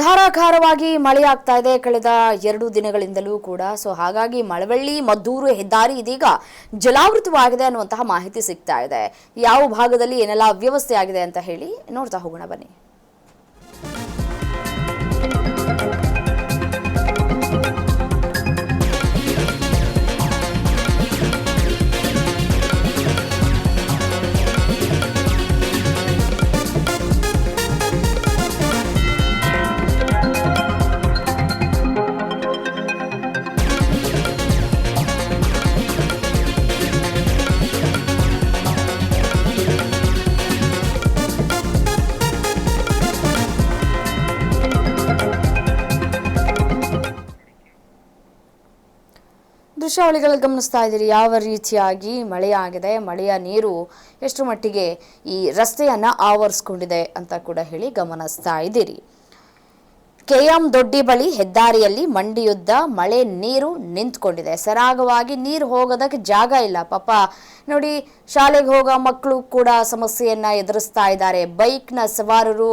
ಧಾರಾಕಾರವಾಗಿ ಮಳೆಯಾಗ್ತಾ ಇದೆ ಕಳೆದ 2 ದಿನಗಳಿಂದಲೂ ಕೂಡ. ಹಾಗಾಗಿ ಮಳವಳ್ಳಿ ಮದ್ದೂರು ಹೆದ್ದಾರಿ ಇದೀಗ ಜಲಾವೃತವಾಗಿದೆ ಅನ್ನುವಂತಹ ಮಾಹಿತಿ ಸಿಗ್ತಾ ಇದೆ. ಯಾವ ಭಾಗದಲ್ಲಿ ಏನೆಲ್ಲ ವ್ಯವಸ್ಥೆ ಆಗಿದೆ ಅಂತ ಹೇಳಿ ನೋಡ್ತಾ ಹೋಗೋಣ ಬನ್ನಿ. ದೃಶ್ಯಾವಳಿಗಳಲ್ಲಿ ಗಮನಿಸ್ತಾ ಇದ್ದೀರಿ ಯಾವ ರೀತಿಯಾಗಿ ಮಳೆಯಾಗಿದೆ, ಮಳೆಯ ನೀರು ಎಷ್ಟು ಮಟ್ಟಿಗೆ ಈ ರಸ್ತೆಯನ್ನ ಆವರಿಸಿಕೊಂಡಿದೆ ಅಂತ ಕೂಡ ಹೇಳಿ ಗಮನಿಸ್ತಾ ಇದ್ದೀರಿ. ಕೆಎಂ ದೊಡ್ಡಿ ಬಳಿ ಹೆದ್ದಾರಿಯಲ್ಲಿ ಮಂಡಿಯುದ್ದ ಮಳೆ ನೀರು ನಿಂತ್ಕೊಂಡಿದೆ. ಸರಾಗವಾಗಿ ನೀರು ಹೋಗೋದಕ್ಕೆ ಜಾಗ ಇಲ್ಲ. ಪಾಪ ನೋಡಿ, ಶಾಲೆಗೆ ಹೋಗೋ ಮಕ್ಕಳು ಕೂಡ ಸಮಸ್ಯೆಯನ್ನ ಎದುರಿಸ್ತಾ ಇದ್ದಾರೆ. ಬೈಕ್ನ ಸವಾರರು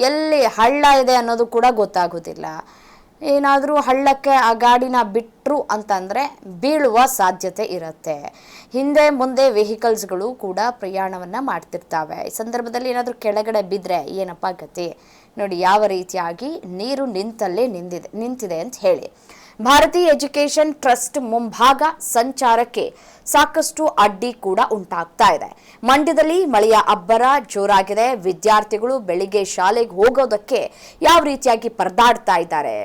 ಎಲ್ಲಿ ಹಳ್ಳ ಇದೆ ಅನ್ನೋದು ಕೂಡ ಗೊತ್ತಾಗೋದಿಲ್ಲ. ಏನಾದರೂ ಹಳ್ಳಕ್ಕೆ ಆ ಗಾಡಿನ ಬಿಟ್ಟರು ಅಂತಂದರೆ ಬೀಳುವ ಸಾಧ್ಯತೆ ಇರುತ್ತೆ. ಹಿಂದೆ ಮುಂದೆ ವೆಹಿಕಲ್ಸ್ಗಳು ಕೂಡ ಪ್ರಯಾಣವನ್ನು ಮಾಡ್ತಿರ್ತವೆ. ಈ ಸಂದರ್ಭದಲ್ಲಿ ಏನಾದರೂ ಕೆಳಗಡೆ ಬಿದ್ದರೆ ಏನಪ್ಪ ಗತಿ ನೋಡಿ, ಯಾವ ರೀತಿಯಾಗಿ ನೀರು ನಿಂತಿದೆ ಅಂತ ಹೇಳಿ. ಭಾರತೀಯ ಎಜುಕೇಷನ್ ಟ್ರಸ್ಟ್ ಮುಂಭಾಗ ಸಂಚಾರಕ್ಕೆ ಸಾಕಷ್ಟು ಅಡ್ಡಿ ಕೂಡ ಉಂಟಾಗ್ತಾ ಇದೆ. ಮಂಡ್ಯದಲ್ಲಿ ಮಳೆಯ ಅಬ್ಬರ ಜೋರಾಗಿದೆ. ವಿದ್ಯಾರ್ಥಿಗಳು ಬೆಳಿಗ್ಗೆ ಶಾಲೆಗೆ ಹೋಗೋದಕ್ಕೆ ಯಾವ ರೀತಿಯಾಗಿ ಪರದಾಡ್ತಾ ಇದ್ದಾರೆ.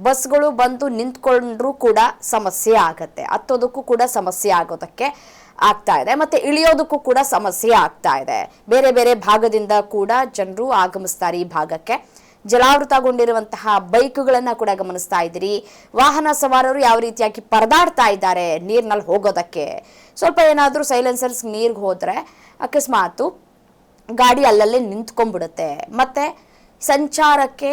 ಬಸ್ಗಳು ಬಂದು ನಿಂತ್ಕೊಂಡ್ರೂ ಕೂಡ ಸಮಸ್ಯೆ ಆಗತ್ತೆ. ಹತ್ತೋದಕ್ಕೂ ಕೂಡ ಸಮಸ್ಯೆ ಆಗೋದಕ್ಕೆ ಆಗ್ತಾ ಇದೆ. ಮತ್ತೆ ಇಳಿಯೋದಕ್ಕೂ ಕೂಡ ಸಮಸ್ಯೆ ಆಗ್ತಾ ಇದೆ. ಬೇರೆ ಬೇರೆ ಭಾಗದಿಂದ ಕೂಡ ಜನರು ಆಗಮಿಸ್ತಾರೆ ಈ ಭಾಗಕ್ಕೆ. ಜಲಾವೃತಗೊಂಡಿರುವಂತಹ ಬೈಕ್ಗಳನ್ನ ಕೂಡ ಗಮನಿಸ್ತಾ ಇದ್ದೀರಿ. ವಾಹನ ಸವಾರರು ಯಾವ ರೀತಿಯಾಗಿ ಪರದಾಡ್ತಾ ಇದ್ದಾರೆ ನೀರಿನಲ್ಲಿ ಹೋಗೋದಕ್ಕೆ. ಸ್ವಲ್ಪ ಏನಾದರೂ ಸೈಲೆನ್ಸರ್ಸ್ ನೀರಿಗೆ ಹೋದ್ರೆ ಅಕಸ್ಮಾತ್ ಗಾಡಿ ಅಲ್ಲಲ್ಲೇ ನಿಂತ್ಕೊಂಡ್ಬಿಡುತ್ತೆ. ಮತ್ತೆ ಸಂಚಾರಕ್ಕೆ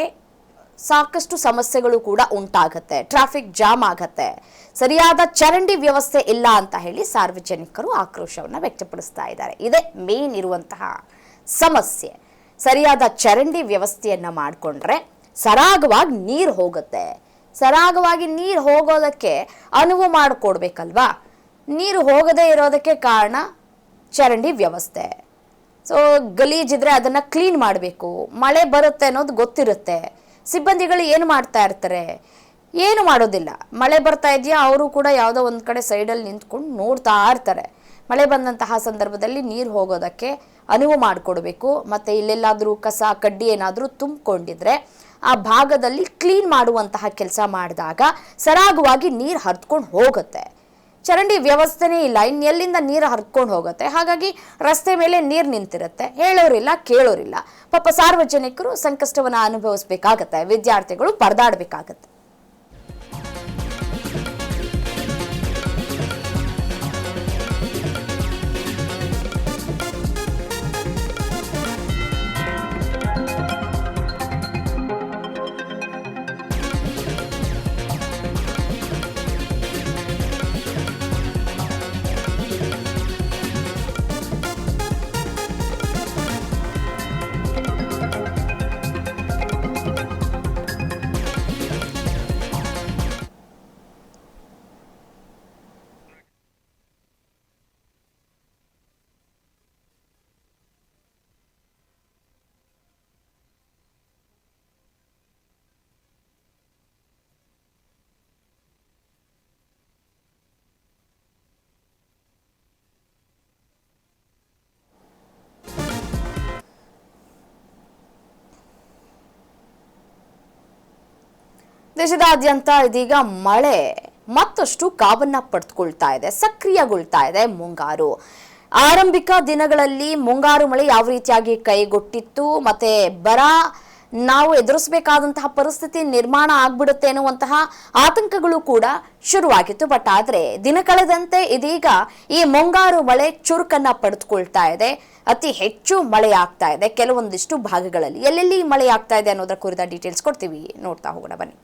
ಸಾಕಷ್ಟು ಸಮಸ್ಯೆಗಳು ಕೂಡ ಉಂಟಾಗತ್ತೆ. ಟ್ರಾಫಿಕ್ ಜಾಮ್ ಆಗತ್ತೆ. ಸರಿಯಾದ ಚರಂಡಿ ವ್ಯವಸ್ಥೆ ಇಲ್ಲ ಅಂತ ಹೇಳಿ ಸಾರ್ವಜನಿಕರು ಆಕ್ರೋಶವನ್ನು ವ್ಯಕ್ತಪಡಿಸ್ತಾ ಇದ್ದಾರೆ. ಇದೇ ಮೇನ್ ಇರುವಂತಹ ಸಮಸ್ಯೆ. ಸರಿಯಾದ ಚರಂಡಿ ವ್ಯವಸ್ಥೆಯನ್ನ ಮಾಡಿಕೊಂಡ್ರೆ ಸರಾಗವಾಗಿ ನೀರು ಹೋಗುತ್ತೆ. ಸರಾಗವಾಗಿ ನೀರು ಹೋಗೋದಕ್ಕೆ ಅನುವು ಮಾಡಿಕೊಡ್ಬೇಕಲ್ವಾ. ನೀರು ಹೋಗದೇ ಇರೋದಕ್ಕೆ ಕಾರಣ ಚರಂಡಿ ವ್ಯವಸ್ಥೆ. ಗಲೀಜಿದ್ರೆ ಅದನ್ನ ಕ್ಲೀನ್ ಮಾಡಬೇಕು. ಮಳೆ ಬರುತ್ತೆ ಅನ್ನೋದು ಗೊತ್ತಿರುತ್ತೆ. ಸಿಬ್ಬಂದಿಗಳು ಏನು ಮಾಡ್ತಾ ಇರ್ತಾರೆ? ಏನು ಮಾಡೋದಿಲ್ಲ. ಮಳೆ ಬರ್ತಾ ಇದೆಯಾ, ಅವರು ಕೂಡ ಯಾವುದೋ ಒಂದು ಕಡೆ ಸೈಡಲ್ಲಿ ನಿಂತ್ಕೊಂಡು ನೋಡ್ತಾ ಇರ್ತಾರೆ. ಮಳೆ ಬಂದಂತಹ ಸಂದರ್ಭದಲ್ಲಿ ನೀರು ಹೋಗೋದಕ್ಕೆ ಅನುವು ಮಾಡಿಕೊಡ್ಬೇಕು. ಮತ್ತು ಇಲ್ಲೆಲ್ಲಾದರೂ ಕಸ ಕಡ್ಡಿ ಏನಾದರೂ ತುಂಬಿಕೊಂಡಿದ್ರೆ ಆ ಭಾಗದಲ್ಲಿ ಕ್ಲೀನ್ ಮಾಡುವಂತಹ ಕೆಲಸ ಮಾಡಿದಾಗ ಸರಾಗವಾಗಿ ನೀರು ಹರಿದ್ಕೊಂಡು ಹೋಗುತ್ತೆ. ಚರಂಡಿ ವ್ಯವಸ್ಥೆನೇ ಇಲ್ಲ, ಇನ್ನೆಲ್ಲಿಂದ ನೀರು ಹರಿದ್ಕೊಂಡು ಹೋಗುತ್ತೆ. ಹಾಗಾಗಿ ರಸ್ತೆ ಮೇಲೆ ನೀರು ನಿಂತಿರುತ್ತೆ. ಹೇಳೋರಿಲ್ಲ, ಕೇಳೋರಿಲ್ಲ. ಪಾಪ ಸಾರ್ವಜನಿಕರು ಸಂಕಷ್ಟವನ್ನು ಅನುಭವಿಸಬೇಕಾಗತ್ತೆ. ವಿದ್ಯಾರ್ಥಿಗಳು ಪರದಾಡಬೇಕಾಗತ್ತೆ. ದೇಶದಾದ್ಯಂತ ಇದೀಗ ಮಳೆ ಮತ್ತಷ್ಟು ಕಾವನ್ನ ಪಡೆದುಕೊಳ್ತಾ ಇದೆ. ಸಕ್ರಿಯಗೊಳ್ತಾ ಇದೆ ಮುಂಗಾರು. ಆರಂಭಿಕ ದಿನಗಳಲ್ಲಿ ಮುಂಗಾರು ಮಳೆ ಯಾವ ರೀತಿಯಾಗಿ ಕೈಗೊಟ್ಟಿತ್ತು, ಮತ್ತೆ ಬರ ನಾವು ಎದುರಿಸಬೇಕಾದಂತಹ ಪರಿಸ್ಥಿತಿ ನಿರ್ಮಾಣ ಆಗ್ಬಿಡುತ್ತೆ ಅನ್ನುವಂತಹ ಆತಂಕಗಳು ಕೂಡ ಶುರುವಾಗಿತ್ತು. ಬಟ್ ಆದ್ರೆ ದಿನ ಕಳೆದಂತೆ ಇದೀಗ ಈ ಮುಂಗಾರು ಮಳೆ ಚುರುಕನ್ನ ಪಡೆದುಕೊಳ್ತಾ ಇದೆ. ಅತಿ ಹೆಚ್ಚು ಮಳೆ ಆಗ್ತಾ ಇದೆ ಕೆಲವೊಂದಿಷ್ಟು ಭಾಗಗಳಲ್ಲಿ. ಎಲ್ಲೆಲ್ಲಿ ಮಳೆ ಆಗ್ತಾ ಇದೆ ಅನ್ನೋದರ ಕುರಿತ ಡೀಟೇಲ್ಸ್ ಕೊಡ್ತೀವಿ, ನೋಡ್ತಾ ಹೋಗೋಣ ಬನ್ನಿ.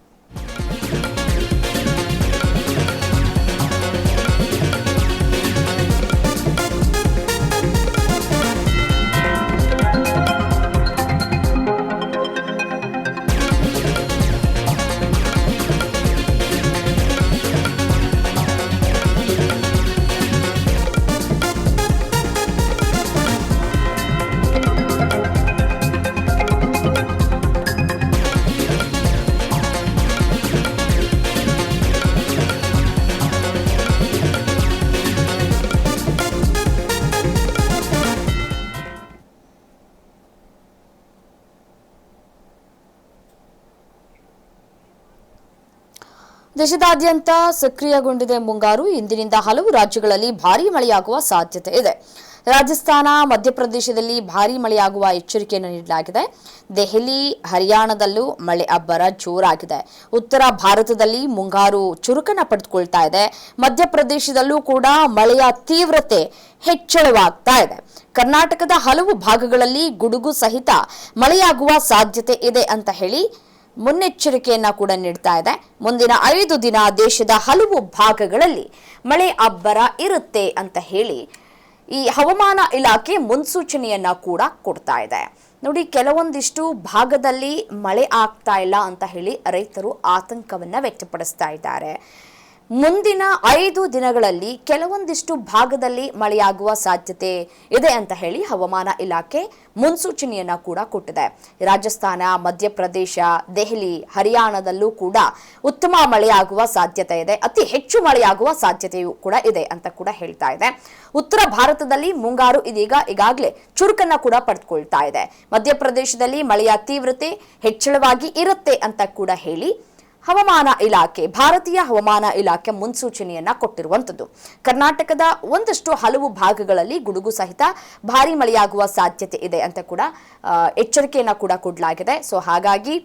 ದೇಶದಾದ್ಯಂತ ಸಕ್ರಿಯಗೊಂಡಿದೆ ಮುಂಗಾರು. ಇಂದಿನಿಂದ ಹಲವು ರಾಜ್ಯಗಳಲ್ಲಿ ಭಾರೀ ಮಳೆಯಾಗುವ ಸಾಧ್ಯತೆ ಇದೆ. ರಾಜಸ್ಥಾನ, ಮಧ್ಯಪ್ರದೇಶದಲ್ಲಿ ಭಾರೀ ಮಳೆಯಾಗುವ ಎಚ್ಚರಿಕೆಯನ್ನು ನೀಡಲಾಗಿದೆ. ದೆಹಲಿ, ಹರಿಯಾಣದಲ್ಲೂ ಮಳೆ ಅಬ್ಬರ ಜೋರಾಗಿದೆ. ಉತ್ತರ ಭಾರತದಲ್ಲಿ ಮುಂಗಾರು ಚುರುಕನ್ನ ಪಡೆದುಕೊಳ್ತಾ ಇದೆ. ಮಧ್ಯಪ್ರದೇಶದಲ್ಲೂ ಕೂಡ ಮಳೆಯ ತೀವ್ರತೆ ಹೆಚ್ಚಳವಾಗ್ತಾ ಇದೆ. ಕರ್ನಾಟಕದ ಹಲವು ಭಾಗಗಳಲ್ಲಿ ಗುಡುಗು ಸಹಿತ ಮಳೆಯಾಗುವ ಸಾಧ್ಯತೆ ಇದೆ ಅಂತ ಹೇಳಿ ಮುನ್ನೆಚ್ಚರಿಕೆಯನ್ನ ಕೂಡ ನೀಡ್ತಾ ಇದೆ. ಮುಂದಿನ 5 ದಿನ ದೇಶದ ಹಲವು ಭಾಗಗಳಲ್ಲಿ ಮಳೆ ಅಬ್ಬರ ಇರುತ್ತೆ ಅಂತ ಹೇಳಿ ಈ ಹವಾಮಾನ ಇಲಾಖೆ ಮುನ್ಸೂಚನೆಯನ್ನ ಕೂಡ ಕೊಡ್ತಾ ಇದೆ. ನೋಡಿ, ಕೆಲವೊಂದಿಷ್ಟು ಭಾಗದಲ್ಲಿ ಮಳೆ ಆಗ್ತಾ ಇಲ್ಲ ಅಂತ ಹೇಳಿ ರೈತರು ಆತಂಕವನ್ನ ವ್ಯಕ್ತಪಡಿಸ್ತಾ ಇದ್ದಾರೆ. ಮುಂದಿನ 5 ದಿನಗಳಲ್ಲಿ ಕೆಲವೊಂದಿಷ್ಟು ಭಾಗದಲ್ಲಿ ಮಳೆಯಾಗುವ ಸಾಧ್ಯತೆ ಇದೆ ಅಂತ ಹೇಳಿ ಹವಾಮಾನ ಇಲಾಖೆ ಮುನ್ಸೂಚನೆಯನ್ನ ಕೂಡ ಕೊಟ್ಟಿದೆ. ರಾಜಸ್ಥಾನ, ಮಧ್ಯಪ್ರದೇಶ, ದೆಹಲಿ, ಹರಿಯಾಣದಲ್ಲೂ ಕೂಡ ಉತ್ತಮ ಮಳೆಯಾಗುವ ಸಾಧ್ಯತೆ ಇದೆ. ಅತಿ ಹೆಚ್ಚು ಮಳೆಯಾಗುವ ಸಾಧ್ಯತೆಯೂ ಕೂಡ ಇದೆ ಅಂತ ಕೂಡ ಹೇಳ್ತಾ ಇದೆ. ಉತ್ತರ ಭಾರತದಲ್ಲಿ ಮುಂಗಾರು ಈಗಾಗಲೇ ಚುರುಕನ್ನ ಕೂಡ ಪಡೆದುಕೊಳ್ತಾ ಇದೆ. ಮಧ್ಯಪ್ರದೇಶದಲ್ಲಿ ಮಳೆಯ ತೀವ್ರತೆ ಹೆಚ್ಚಳವಾಗಿ ಇರುತ್ತೆ ಅಂತ ಕೂಡ ಹೇಳಿ ಹವಾಮಾನ ಇಲಾಖೆ, ಭಾರತೀಯ ಹವಾಮಾನ ಇಲಾಖೆ ಮುನ್ಸೂಚನೆಯನ್ನ ಕೊಟ್ಟಿರುವಂತದ್ದು. ಕರ್ನಾಟಕದ ಒಂದಷ್ಟು ಹಲವು ಭಾಗಗಳಲ್ಲಿ ಗುಡುಗು ಸಹಿತ ಭಾರೀ ಮಳೆಯಾಗುವ ಸಾಧ್ಯತೆ ಇದೆ ಅಂತ ಕೂಡ ಎಚ್ಚರಿಕೆಯನ್ನ ಕೂಡ ಕೊಡಲಾಗಿದೆ. ಸೊ ಹಾಗಾಗಿ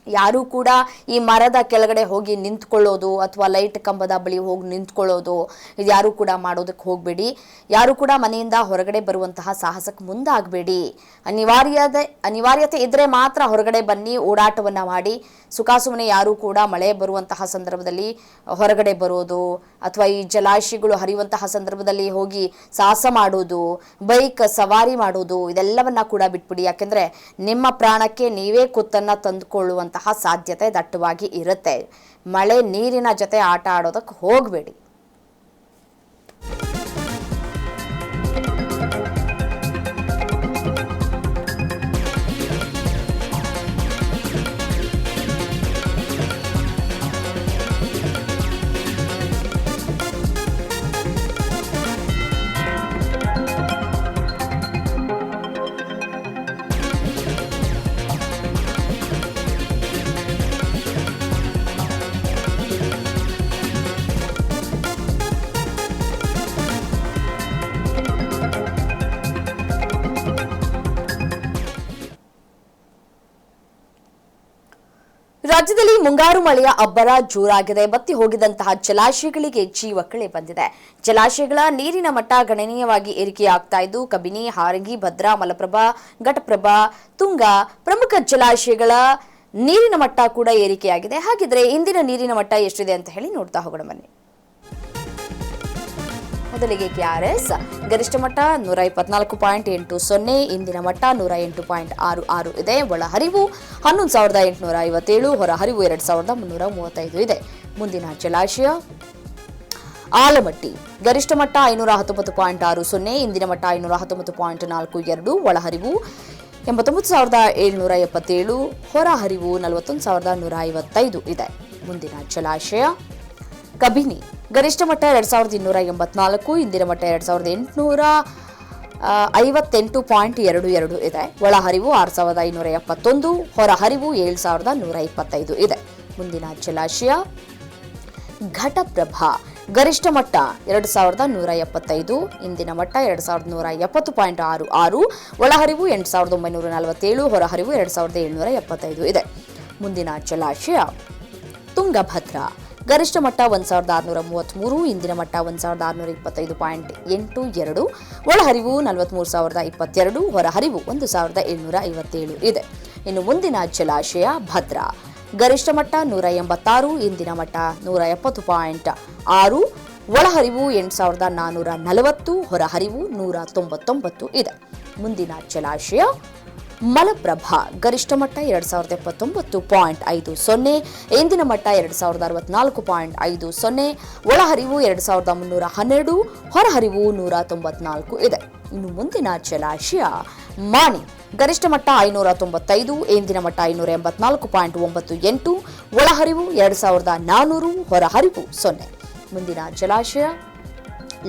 ಯಾರು ಕೂಡ ಈ ಮರದ ಕೆಳಗಡೆ ಹೋಗಿ ನಿಂತ್ಕೊಳ್ಳೋದು ಅಥವಾ ಲೈಟ್ ಕಂಬದ ಬಳಿ ಹೋಗಿ ನಿಂತ್ಕೊಳ್ಳೋದು ಯಾರು ಕೂಡ ಮಾಡೋದಕ್ಕೆ ಹೋಗಬೇಡಿ. ಯಾರು ಕೂಡ ಮನೆಯಿಂದ ಹೊರಗಡೆ ಬರುವಂತಹ ಸಾಹಸಕ್ಕೆ ಮುಂದಾಗಬೇಡಿ. ಅನಿವಾರ್ಯತೆ ಇದ್ರೆ ಮಾತ್ರ ಹೊರಗಡೆ ಬನ್ನಿ, ಓಡಾಟವನ್ನ ಮಾಡಿ. ಸುಖಾಸುಮ್ಮನೆ ಯಾರು ಕೂಡ ಮಳೆ ಬರುವಂತಹ ಸಂದರ್ಭದಲ್ಲಿ ಹೊರಗಡೆ ಬರೋದು ಅಥವಾ ಈ ಜಲಾಶಯಗಳು ಹರಿಯುವಂತಹ ಸಂದರ್ಭದಲ್ಲಿ ಹೋಗಿ ಸಾಹಸ ಮಾಡೋದು, ಬೈಕ್ ಸವಾರಿ ಮಾಡೋದು ಇದೆಲ್ಲವನ್ನ ಕೂಡ ಬಿಟ್ಬಿಡಿ. ಯಾಕೆಂದ್ರೆ ನಿಮ್ಮ ಪ್ರಾಣಕ್ಕೆ ನೀವೇ ಕುತ್ತನ್ನ ತಂದುಕೊಳ್ಳುವಂತಹ ಸಾಧ್ಯತೆ ದಟ್ಟವಾಗಿ ಇರುತ್ತೆ. ಮಳೆ ನೀರಿನ ಜೊತೆ ಆಟ ಆಡೋದಕ್ಕೆ ಹೋಗಬೇಡಿ. ರಾಜ್ಯದಲ್ಲಿ ಮುಂಗಾರು ಮಳೆಯ ಅಬ್ಬರ ಜೋರಾಗಿದೆ. ಬತ್ತಿ ಹೋಗಿದಂತಹ ಜಲಾಶಯಗಳಿಗೆ ಜೀವಕಳೆ ಬಂದಿದೆ. ಜಲಾಶಯಗಳ ನೀರಿನ ಮಟ್ಟ ಗಣನೀಯವಾಗಿ ಏರಿಕೆಯಾಗ್ತಾ ಇದ್ದು, ಕಬಿನಿ, ಹಾರಂಗಿ, ಭದ್ರಾ, ಮಲಪ್ರಭಾ, ಘಟಪ್ರಭಾ, ತುಂಗಾ ಪ್ರಮುಖ ಜಲಾಶಯಗಳ ನೀರಿನ ಮಟ್ಟ ಕೂಡ ಏರಿಕೆಯಾಗಿದೆ. ಹಾಗಿದ್ರೆ ಇಂದಿನ ನೀರಿನ ಮಟ್ಟ ಎಷ್ಟಿದೆ ಅಂತ ಹೇಳಿ ನೋಡ್ತಾ ಹೋಗೋಣ ಬನ್ನಿ. ಮೊದಲಿಗೆ ಕೆಆರ್ಎಸ್ ಗರಿಷ್ಠ ಮಟ್ಟ 124.80, ಇಂದಿನ ಮಟ್ಟ 108.66 ಇದೆ. ಒಳಹರಿವು 11,857, ಹೊರಹರಿವು 2,335 ಇದೆ. ಮುಂದಿನ ಜಲಾಶಯ ಆಲಮಟ್ಟಿ ಗರಿಷ್ಠ ಮಟ್ಟ 519.60, ಇಂದಿನ ಮಟ್ಟ 519.42, ಒಳಹರಿವು 89,777, ಹೊರಹರಿವು 41,155 ಇದೆ. ಮುಂದಿನ ಜಲಾಶಯ ಕಬಿನಿ ಗರಿಷ್ಠ ಮಟ್ಟ 2,284, ಇಂದಿನ ಮಟ್ಟ 2,858.22 ಇದೆ. ಒಳಹರಿವು 6,571, ಹೊರಹರಿವು 7,125 ಇದೆ. ಮುಂದಿನ ಜಲಾಶಯ ಘಟಪ್ರಭಾ ಗರಿಷ್ಠ ಮಟ್ಟ 2,175, ಇಂದಿನ ಮಟ್ಟ 2,170.66, ಒಳಹರಿವು 8,947, ಹೊರಹರಿವು 2,775 ಇದೆ. ಮುಂದಿನ ಜಲಾಶಯ ತುಂಗಭದ್ರಾ ಗರಿಷ್ಠ ಮಟ್ಟ 1,633, ಇಂದಿನ ಮಟ್ಟ 1,625.82, ಒಳಹರಿವು 43,022, ಹೊರಹರಿವು 1,757 ಇದೆ. ಇನ್ನು ಮುಂದಿನ ಜಲಾಶಯ ಭದ್ರಾ ಗರಿಷ್ಠ ಮಟ್ಟ 186, ಇಂದಿನ ಮಟ್ಟ 170.6, ಒಳಹರಿವು 8,440, ಹೊರಹರಿವು 199 ಇದೆ. ಮುಂದಿನ ಜಲಾಶಯ ಮಲಪ್ರಭಾ ಗರಿಷ್ಠ ಮಟ್ಟ 2,079.50, ಇಂದಿನ ಮಟ್ಟ 2,064.50, ಒಳಹರಿವು 2,312, ಹೊರಹರಿವು 194 ಇದೆ. ಇನ್ನು ಮುಂದಿನ ಜಲಾಶಯ ಮಾಣಿ ಗರಿಷ್ಠ ಮಟ್ಟ 595, ಇಂದಿನ ಮಟ್ಟ 584.98, ಒಳಹರಿವು 2,400, ಹೊರಹರಿವು 0. ಮುಂದಿನ ಜಲಾಶಯ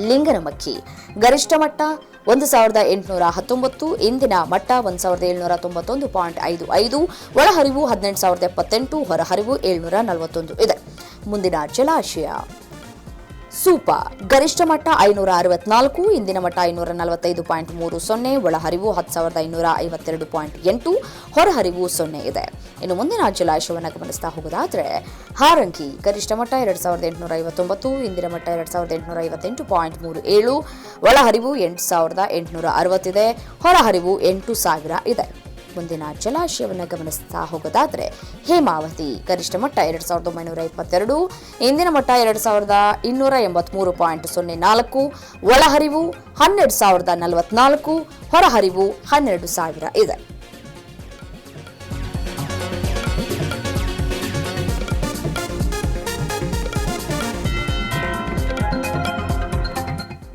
ಲಿಂಗನಮಕ್ಕಿ ಗರಿಷ್ಠ ಮಟ್ಟ 1,819, ಇಂದಿನ ಮಟ್ಟ 1,791.55, ಒಳಹರಿವು 18,078, ಹೊರಹರಿವು 741 ಇದೆ. ಮುಂದಿನ ಜಲಾಶಯ ಸೂಪ ಗರಿಷ್ಠ ಮಟ್ಟ 564, ಇಂದಿನ ಮಟ್ಟ 545.30, ಒಳಹರಿವು 10,552.8, ಹೊರಹರಿವು 0 ಇದೆ. ಇನ್ನು ಮುಂದಿನ ಜಲಾಶಯವನ್ನು ಗಮನಿಸ್ತಾ ಹೋಗೋದಾದ್ರೆ ಹಾರಂಗಿ ಗರಿಷ್ಠ ಮಟ್ಟ 2,859, ಇಂದಿನ ಮಟ್ಟ 2,858.37, ಒಳಹರಿವು 8,860 ಇದೆ, ಹೊರಹರಿವು 8,000 ಇದೆ. ಮುಂದಿನ ಜಲಾಶಯವನ್ನು ಗಮನಿಸ್ತಾ ಹೋಗೋದಾದ್ರೆ ಹೇಮಾವತಿ ಗರಿಷ್ಠ ಮಟ್ಟ 2,922, ಇಂದಿನ ಮಟ್ಟ 2,283.04, ಒಳಹರಿವು 12,044, ಹೊರಹರಿವು 12,000 ಇದೆ.